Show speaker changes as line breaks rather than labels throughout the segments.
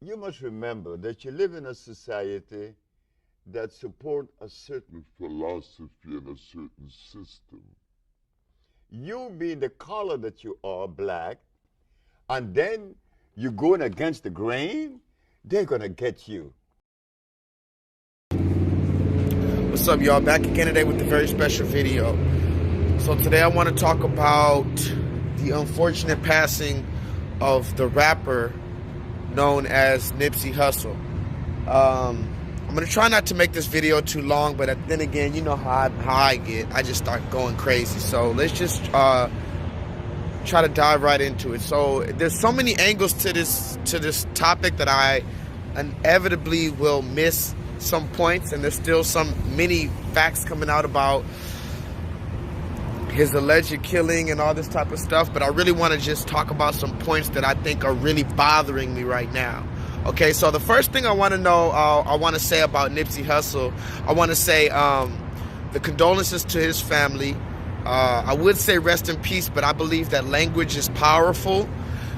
You must remember that you live in a society that support a certain philosophy and a certain system. You being the color that you are, black, and then you're going against the grain, they're going to get you.
What's up, y'all? Back again today with a very special video. So today I want to talk about the unfortunate passing of the rapper known as Nipsey Hussle. I'm going to try not to make this video too long, but then again, you know how I get. I just start going crazy. So let's just try to dive right into it. So there's so many angles to this topic that I inevitably will miss some points, and there's still many facts coming out about his alleged killing and all this type of stuff, but I really want to just talk about some points that I think are really bothering me right now. Okay, so the first thing I want to say about Nipsey Hussle, I want to say the condolences to his family. I would say rest in peace, but I believe that language is powerful.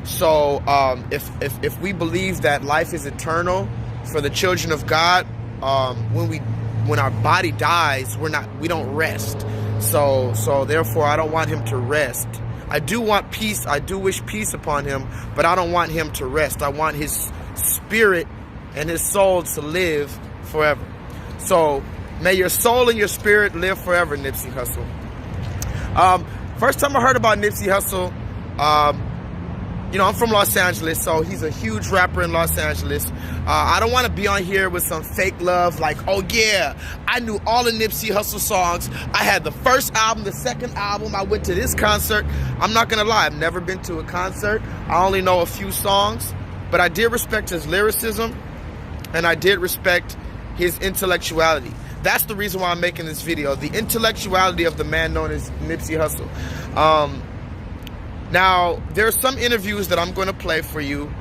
So if we believe that life is eternal for the children of God, when our body dies, we don't rest. So therefore, I don't want him to rest. I do want peace. I do wish peace upon him, but I don't want him to rest. I want his spirit and his soul to live forever. So may your soul and your spirit live forever, Nipsey Hussle. First time I heard about Nipsey Hussle, I'm from Los Angeles, so he's a huge rapper in Los Angeles. I don't want to be on here with some fake love like, oh yeah, I knew all the Nipsey Hussle songs. I had the first album, the second album. I went to this concert. I'm not going to lie, I've never been to a concert. I only know a few songs, but I did respect his lyricism, and I did respect his intellectuality. That's the reason why I'm making this video, the intellectuality of the man known as Nipsey Hussle. Now, there are some interviews that I'm going to play for you,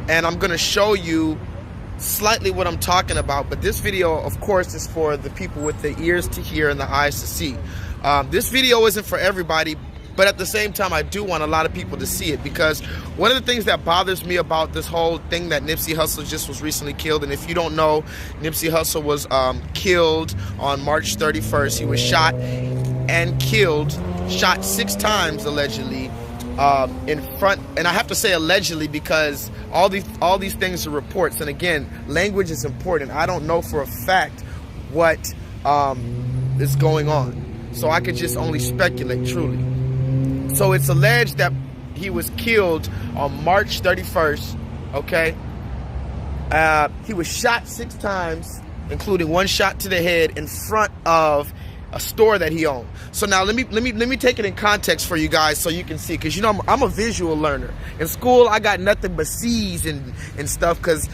and I'm going to show you slightly what I'm talking about. But this video, of course, is for the people with the ears to hear and the eyes to see. This video isn't for everybody, but at the same time, I do want a lot of people to see it, because one of the things that bothers me about this whole thing that Nipsey Hussle just was recently killed, and if you don't know, Nipsey Hussle was killed on March 31st. He was shot and killed, shot 6 times, allegedly, in front, and I have to say allegedly because all these things are reports, and again, language is important. I don't know for a fact what is going on, so I could just only speculate truly. So it's alleged that he was killed on March 31st, okay? He was shot 6 times, including 1 shot to the head in front of a store that he owned. So now let me take it in context for you guys so you can see, because you know I'm a visual learner. In school I got nothing but C's and stuff because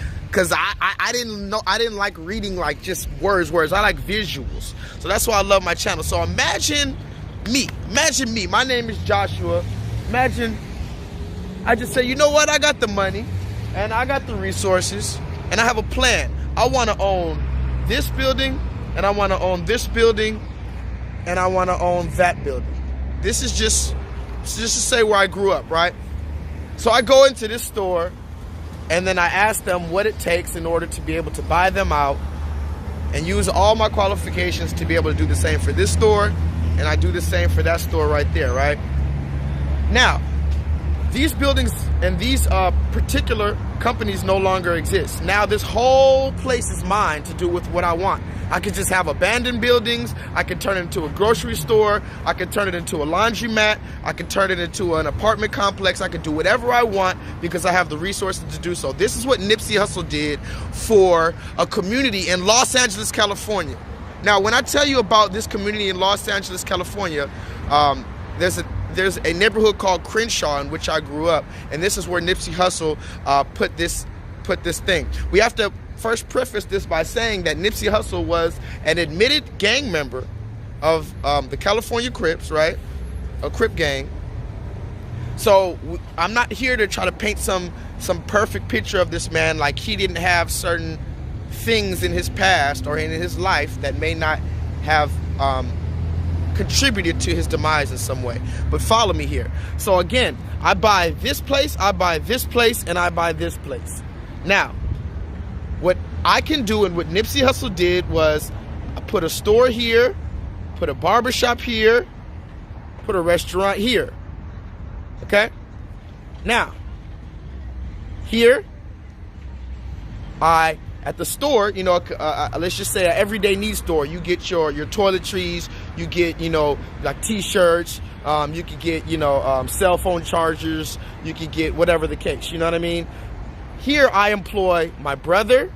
I didn't like reading like just words. I like visuals. So that's why I love my channel. So imagine me. My name is Joshua. Imagine I just say, you know what? I got the money and I got the resources and I have a plan. I want to own this building and I want to own this building and I want to own that building. This is just to say where I grew up, right? So I go into this store and then I ask them what it takes in order to be able to buy them out and use all my qualifications to be able to do the same for this store, and I do the same for that store right there, right? Now, these buildings and these particular companies no longer exist. Now this whole place is mine to do with what I want. I could just have abandoned buildings. I could turn it into a grocery store. I could turn it into a laundromat. I could turn it into an apartment complex. I could do whatever I want because I have the resources to do so. This is what Nipsey Hussle did for a community in Los Angeles, California. Now, when I tell you about this community in Los Angeles, California, there's a neighborhood called Crenshaw in which I grew up, and this is where Nipsey Hussle put this thing. We have to first preface this by saying that Nipsey Hussle was an admitted gang member of the California Crips, right? A Crip gang. So I'm not here to try to paint some perfect picture of this man like he didn't have certain things in his past or in his life that may not have contributed to his demise in some way. But follow me here. So again, I buy this place, I buy this place, and I buy this place. Now, what I can do and what Nipsey Hussle did was put a store here, put a barbershop here, put a restaurant here. Okay? Now, here, at the store, you know, let's just say an everyday needs store, you get your toiletries, you get, you know, like t-shirts, you could get, you know, cell phone chargers, you could get whatever the case, you know what I mean? Here I employ my brother,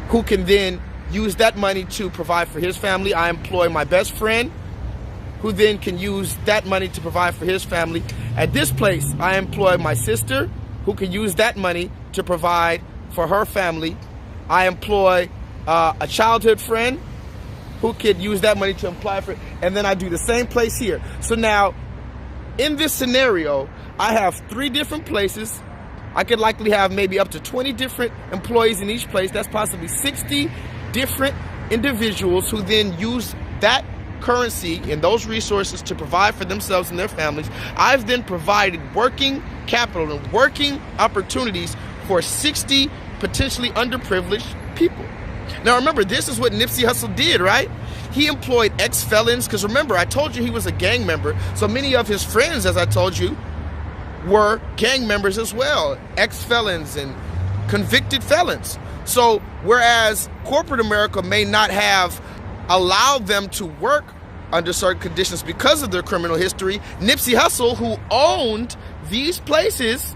who can then use that money to provide for his family. I employ my best friend, who then can use that money to provide for his family. At this place, I employ my sister, who can use that money to provide for her family. I employ a childhood friend, who could use that money to apply for it. And then I do the same place here. So now, in this scenario, I have 3 different places. I could likely have maybe up to 20 different employees in each place. That's possibly 60 different individuals who then use that currency and those resources to provide for themselves and their families. I've then provided working capital and working opportunities for 60 potentially underprivileged people. Now remember, this is what Nipsey Hussle did, right? He employed ex-felons, because remember, I told you he was a gang member. So many of his friends, as I told you, were gang members as well, ex-felons and convicted felons. So whereas corporate America may not have allowed them to work under certain conditions because of their criminal history, Nipsey Hussle, who owned these places,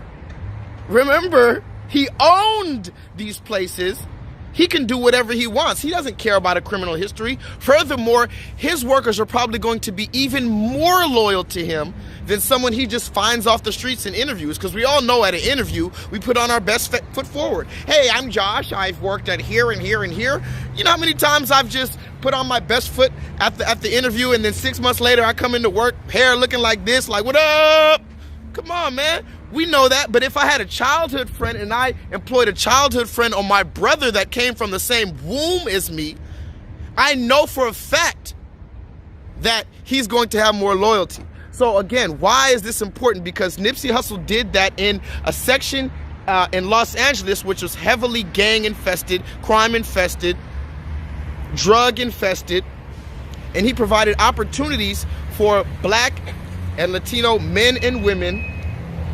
remember, he owned these places, he can do whatever he wants. He doesn't care about a criminal history. Furthermore, his workers are probably going to be even more loyal to him than someone he just finds off the streets in interviews. Because we all know at an interview, we put on our best foot forward. Hey, I'm Josh. I've worked at here and here and here. You know how many times I've just put on my best foot at the interview, and then 6 months later I come into work, hair looking like this, like, what up? Come on, man. We know that. But if I had a childhood friend and I employed a childhood friend on my brother that came from the same womb as me, I know for a fact that he's going to have more loyalty. So again, why is this important? Because Nipsey Hussle did that in a section in Los Angeles, which was heavily gang infested, crime infested, drug infested, and he provided opportunities for Black and Latino men and women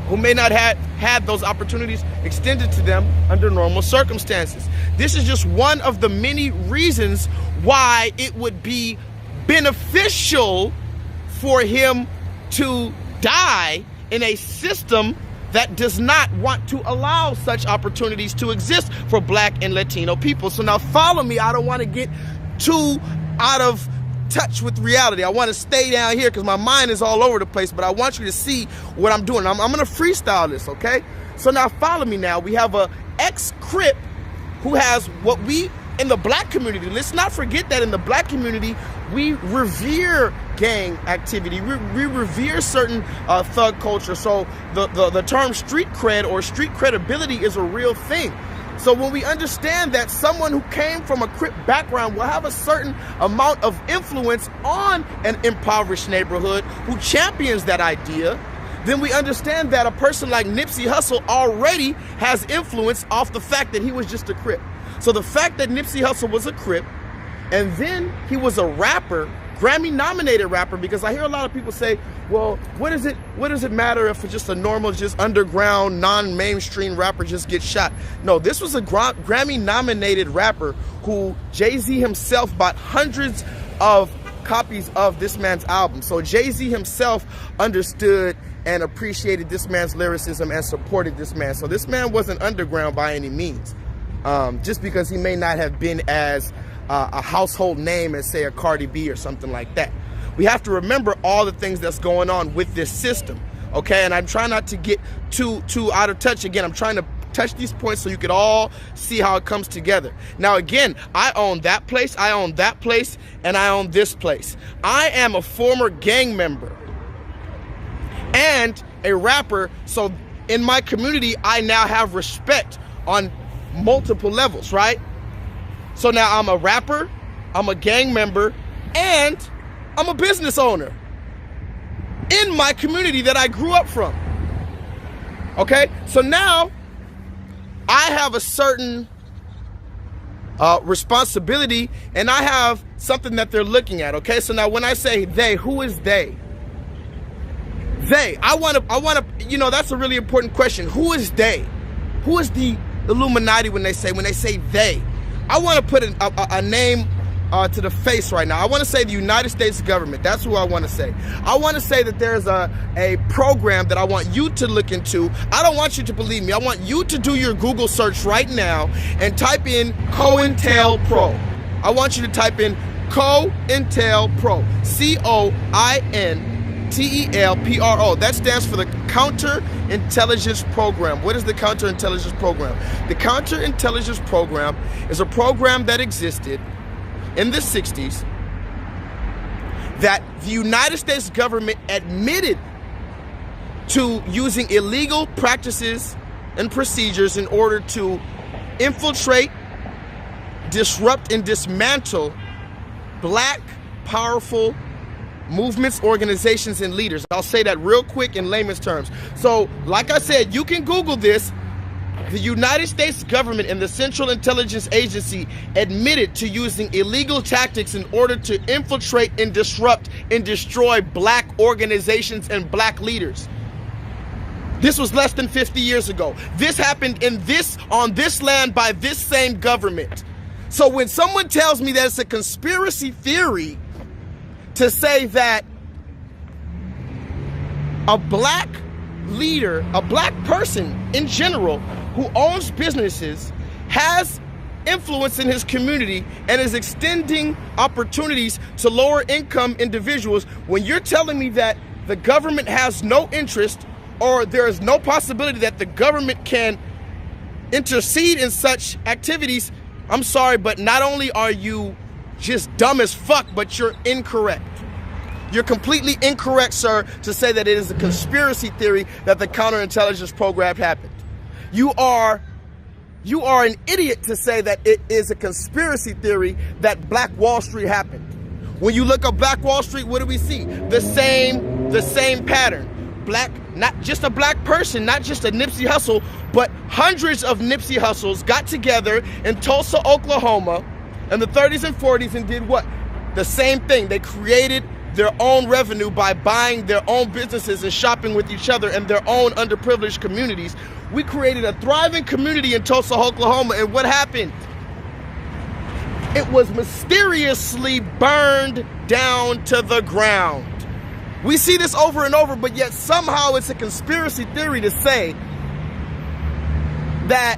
who may not have had those opportunities extended to them under normal circumstances. This is just one of the many reasons why it would be beneficial for him to die in a system that does not want to allow such opportunities to exist for Black and Latino people. So now follow me. I don't want to get too out of touch with reality. I want to stay down here because my mind is all over the place, but I want you to see what I'm doing. I'm going to freestyle this, okay? So now follow me now. We have a ex-Crip who has what we, in the Black community, let's not forget that in the Black community, we revere gang activity. We revere certain thug culture. So the term street cred or street credibility is a real thing. So when we understand that someone who came from a Crip background will have a certain amount of influence on an impoverished neighborhood who champions that idea, then we understand that a person like Nipsey Hussle already has influence off the fact that he was just a Crip. So the fact that Nipsey Hussle was a Crip, and then he was a rapper, Grammy-nominated rapper, because I hear a lot of people say, well, what does it matter if just a normal, just underground, non-mainstream rapper just gets shot? No, this was a Grammy-nominated rapper who Jay-Z himself bought hundreds of copies of this man's album. So Jay-Z himself understood and appreciated this man's lyricism and supported this man. So this man wasn't underground by any means, just because he may not have been as a household name as, say, a Cardi B or something like that. We have to remember all the things that's going on with this system, okay? And I'm trying not to get too out of touch. Again, I'm trying to touch these points so you could all see how it comes together. Now, again, I own that place, I own that place, and I own this place. I am a former gang member and a rapper, so in my community, I now have respect on multiple levels, right? So now I'm a rapper, I'm a gang member, and I'm a business owner in my community that I grew up from. Okay? So now have a certain responsibility, and I have something that they're looking at. Okay, so now when I say they, who is they? They. I want to. You know, that's a really important question. Who is they? Who is the Illuminati when they say they? I want to put a name to the face right now. I want to say the United States government. That's who I want to say. I want to say that there's a program that I want you to look into. I don't want you to believe me. I want you to do your Google search right now and type in COINTELPRO. I want you to type in COINTELPRO. COINTELPRO. That stands for the Counterintelligence Program. What is the Counterintelligence Program? The Counterintelligence Program is a program that existed in the 60s that the United States government admitted to using illegal practices and procedures in order to infiltrate, disrupt, and dismantle black, powerful movements, organizations, and leaders. I'll say that real quick in layman's terms. So, like I said, you can Google this. The United States government and the Central Intelligence Agency admitted to using illegal tactics in order to infiltrate and disrupt and destroy black organizations and black leaders. This was less than 50 years ago. This happened on this land by this same government. So when someone tells me that it's a conspiracy theory to say that a black leader, a black person in general who owns businesses, has influence in his community and is extending opportunities to lower income individuals, when you're telling me that the government has no interest, or there is no possibility that the government can intercede in such activities, I'm sorry, but not only are you just dumb as fuck, but you're incorrect. You're completely incorrect, sir, to say that it is a conspiracy theory that the counterintelligence program happened. You are an idiot to say that it is a conspiracy theory that Black Wall Street happened. When you look up Black Wall Street, what do we see? The same pattern. Not just a black person, not just a Nipsey Hussle, but hundreds of Nipsey Hussles got together in Tulsa, Oklahoma in the 30s and 40s and did what? The same thing. They created their own revenue by buying their own businesses and shopping with each other in their own underprivileged communities. We created a thriving community in Tulsa, Oklahoma, and what happened? It was mysteriously burned down to the ground. We see this over and over, but yet somehow it's a conspiracy theory to say that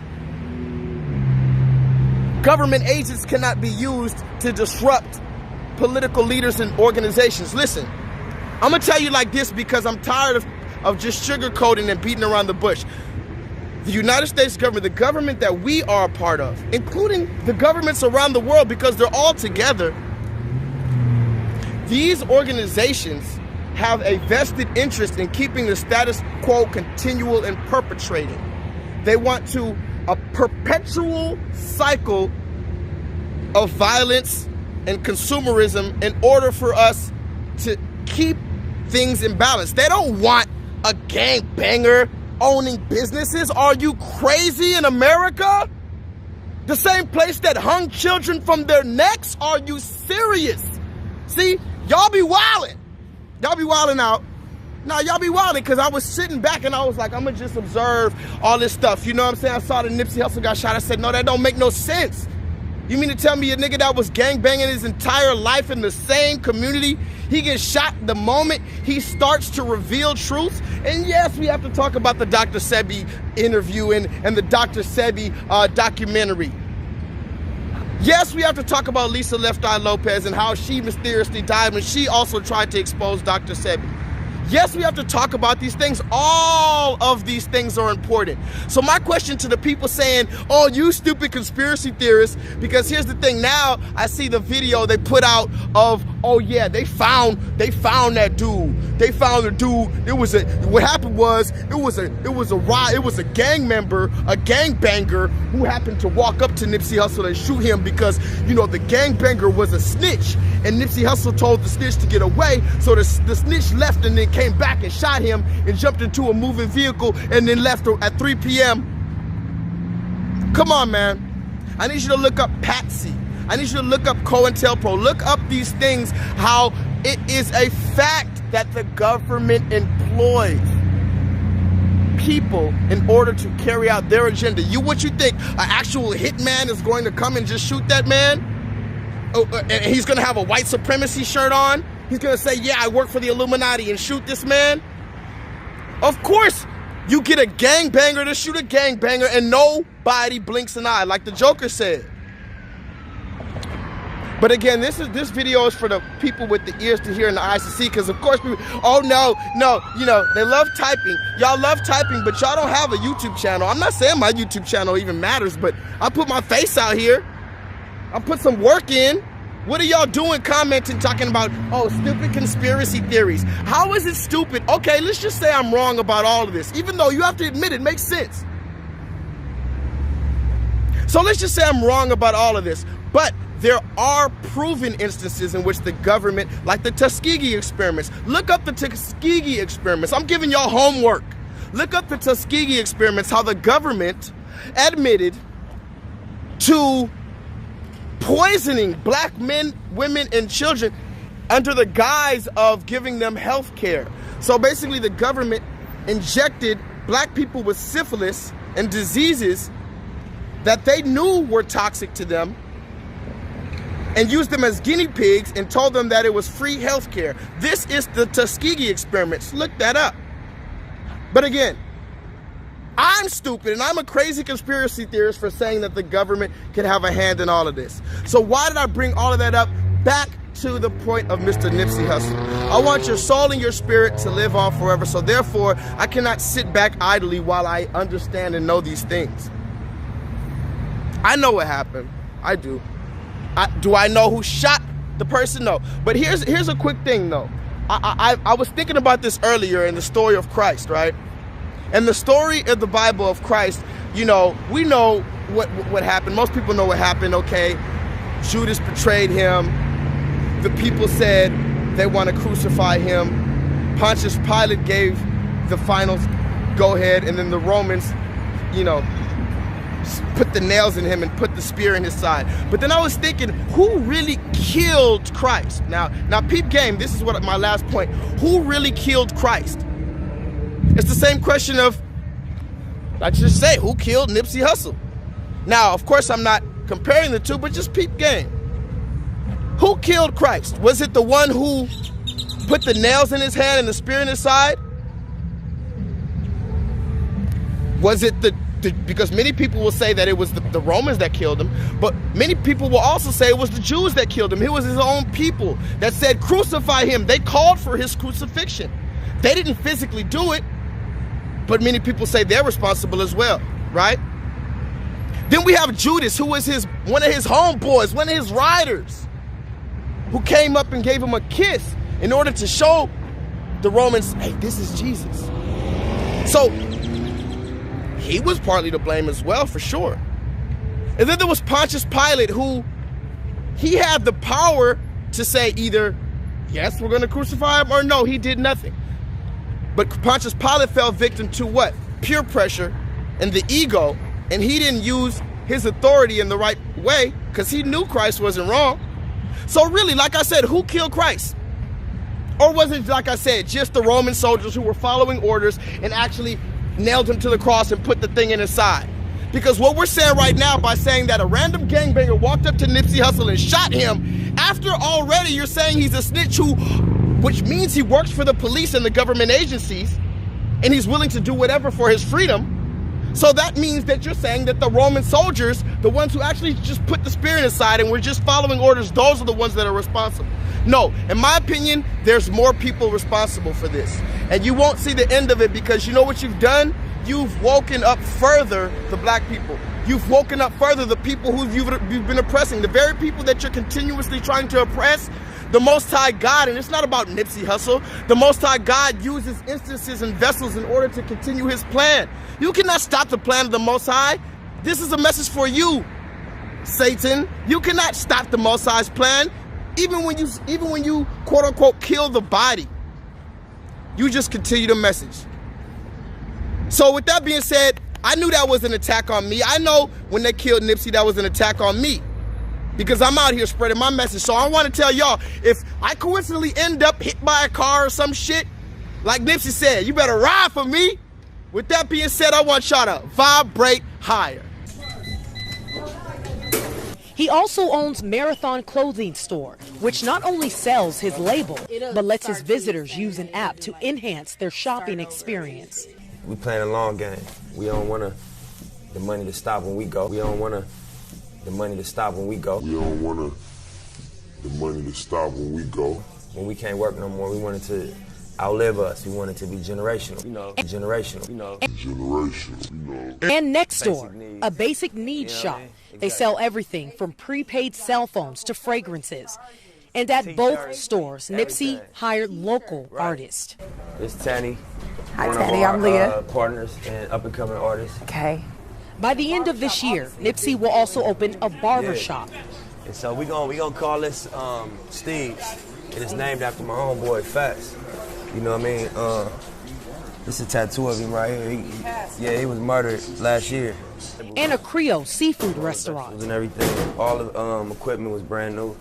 government agents cannot be used to disrupt political leaders and organizations. Listen, I'm gonna tell you like this because I'm tired of just sugarcoating and beating around the bush. The United States government, the government that we are a part of, including the governments around the world because they're all together, these organizations have a vested interest in keeping the status quo continual and perpetrating. They want a perpetual cycle of violence and consumerism in order for us to keep things in balance. They don't want a gangbanger owning businesses. Are you crazy in America? The same place that hung children from their necks? Are you serious? See, y'all be wildin'. Y'all be wildin' out. Nah, y'all be wildin' because I was sitting back and I was like, I'm gonna just observe all this stuff. You know what I'm saying? I saw that Nipsey Hussle got shot. I said, no, that don't make no sense. You mean to tell me a nigga that was gangbanging his entire life in the same community, he gets shot the moment he starts to reveal truths? And yes, we have to talk about the Dr. Sebi interview and the Dr. Sebi documentary. Yes, we have to talk about Lisa Left Eye Lopez and how she mysteriously died when she also tried to expose Dr. Sebi. Yes, we have to talk about these things. All of these things are important. So my question to the people saying, oh, you stupid conspiracy theorists, because here's the thing. Now I see the video they put out of, oh yeah, they found that dude. They found the dude. What happened was it was a gang member, a gangbanger who happened to walk up to Nipsey Hussle and shoot him because, you know, the gangbanger was a snitch and Nipsey Hussle told the snitch to get away. So the snitch left and then came back and shot him and jumped into a moving vehicle and then left at 3 p.m. Come on, man. I need you to look up Patsy. I need you to look up COINTELPRO. Look up these things, how it is a fact that the government employs people in order to carry out their agenda. What you think, an actual hitman is going to come and just shoot that man? Oh, and he's going to have a white supremacy shirt on? He's going to say, yeah, I work for the Illuminati, and shoot this man? Of course, you get a gangbanger to shoot a gangbanger and nobody blinks an eye, like the Joker said. But again, this video is for the people with the ears to hear and the eyes to see, because of course people, oh no, you know, they love typing. Y'all love typing, but y'all don't have a YouTube channel. I'm not saying my YouTube channel even matters, but I put my face out here. I put some work in. What are y'all doing commenting, talking about, oh, stupid conspiracy theories? How is it stupid? Okay, let's just say I'm wrong about all of this, even though you have to admit it makes sense. So let's just say I'm wrong about all of this, but there are proven instances in which the government, like the Tuskegee Experiments, look up the Tuskegee Experiments. I'm giving y'all homework. Look up the Tuskegee Experiments, how the government admitted to poisoning black men, women, and children under the guise of giving them health care. So basically the government injected black people with syphilis and diseases that they knew were toxic to them, and used them as guinea pigs and told them that it was free health care. This is the Tuskegee Experiments. Look that up. But again, I'm stupid and I'm a crazy conspiracy theorist for saying that the government can have a hand in all of this. So why did I bring all of that up? Back to the point of Mr. Nipsey Hussle. I want your soul and your spirit to live on forever. So therefore, I cannot sit back idly while I understand and know these things. I know what happened. I do. Do I know who shot the person? No. But here's a quick thing though. I was thinking about this earlier in the story of Christ, right? And the story of the Bible of Christ, you know, we know what happened. Most people know what happened, okay? Judas betrayed him. The people said they want to crucify him. Pontius Pilate gave the final go-ahead, and then the Romans, you know, put the nails in him and put the spear in his side. But then I was thinking, who really killed Christ? Now peep game, this is what my last point. Who really killed Christ? It's the same question of, I just say, who killed Nipsey Hussle? Now, of course, I'm not comparing the two, but just peep game. Who killed Christ? Was it the one who put the nails in his hand and the spear in his side? Was it because many people will say that it was the Romans that killed him, but many people will also say it was the Jews that killed him. It was his own people that said, crucify him. They called for his crucifixion. They didn't physically do it, but many people say they're responsible as well, right? Then we have Judas, who was one of his homeboys, one of his riders, who came up and gave him a kiss in order to show the Romans, hey, this is Jesus. So he was partly to blame as well, for sure. And then there was Pontius Pilate, who he had the power to say either, yes, we're going to crucify him, or no, he did nothing. But Pontius Pilate fell victim to what? Peer pressure and the ego, and he didn't use his authority in the right way because he knew Christ wasn't wrong. So really, like I said, who killed Christ? Or was it, like I said, just the Roman soldiers who were following orders and actually nailed him to the cross and put the thing in his side? Because what we're saying right now by saying that a random gangbanger walked up to Nipsey Hussle and shot him, after already you're saying he's a snitch which means he works for the police and the government agencies, and he's willing to do whatever for his freedom. So that means that you're saying that the Roman soldiers, the ones who actually just put the spear in his side and were just following orders, those are the ones that are responsible. No, in my opinion, there's more people responsible for this. And you won't see the end of it, because you know what you've done? You've woken up further the black people. You've woken up further the people who you've been oppressing, the very people that you're continuously trying to oppress. The Most High God, and it's not about Nipsey Hussle, the Most High God uses instances and vessels in order to continue his plan. You cannot stop the plan of the Most High. This is a message for you, Satan. You cannot stop the Most High's plan. Even when you quote unquote kill the body, you just continue the message. So with that being said, I knew that was an attack on me. I know when they killed Nipsey, that was an attack on me. Because I'm out here spreading my message. So I want to tell y'all, if I coincidentally end up hit by a car or some shit, like Nipsey said, you better ride for me. With that being said, I want y'all to vibrate higher.
He also owns Marathon Clothing Store, which not only sells his label, but lets his visitors use an app to enhance their shopping experience.
We playing a long game. We don't want the money to stop when we go. We don't want the money to stop when we go.
We don't want the money to stop when we go.
When we can't work no more, we want it to outlive us. We want it to be generational. You know, generational. You know,
generational. You know.
And next door, a basic needs shop. They sell everything from prepaid cell phones to fragrances. And at both stores, Nipsey hired local artists.
It's Tanny.
Hi, Tanny. I'm Leah.
Partners and up-and-coming artists.
Okay.
By the end of this year, Nipsey will also open a barber shop.
And so we gonna call this Steve's, and it's named after my homeboy Fats. You know what I mean? This is a tattoo of him right here. He was murdered last year.
And a Creole seafood restaurant.
And everything. All the equipment was brand new.